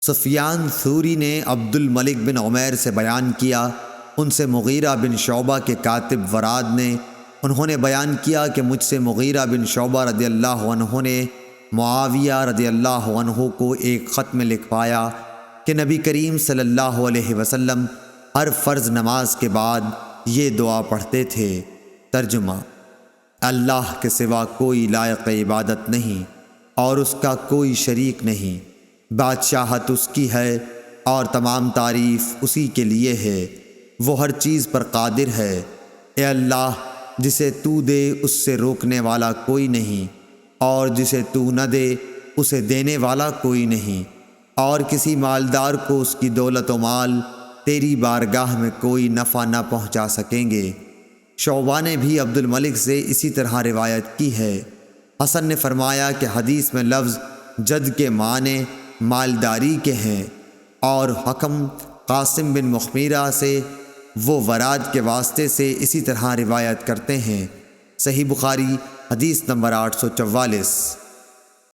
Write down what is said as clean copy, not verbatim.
سفیان ثوری نے عبد الملک بن عمیر سے بیان کیا، ان سے مغیرہ بن شعبہ کے کاتب وراد نے، انہوں نے بیان کیا کہ مجھ سے مغیرہ بن شعبہ رضی اللہ عنہ نے معاویہ رضی اللہ عنہ کو ایک خط میں لکھوایا کہ نبی کریم صلی اللہ علیہ وسلم ہر فرض نماز کے بعد یہ دعا پڑھتے تھے۔ ترجمہ: اللہ کے سوا کوئی لائق عبادت نہیں اور اس کا کوئی شریک نہیں، بادشاہت اس کی ہے اور تمام تعریف اسی کے لیے ہے، وہ ہر چیز پر قادر ہے۔ اے اللہ، جسے تو دے اس سے روکنے والا کوئی نہیں، اور جسے تو نہ دے اسے دینے والا کوئی نہیں، اور کسی مالدار کو اس کی دولت و مال تیری بارگاہ میں کوئی نفع نہ پہنچا سکیں گے۔ شعبہ نے بھی عبد الملک سے اسی طرح روایت کی ہے۔ حسن نے فرمایا کہ حدیث میں لفظ جد کے معنی مالداری کے ہیں، اور حکم قاسم بن مخمیرہ سے وہ وراد کے واسطے سے اسی طرح روایت کرتے ہیں۔ صحیح بخاری حدیث نمبر 844۔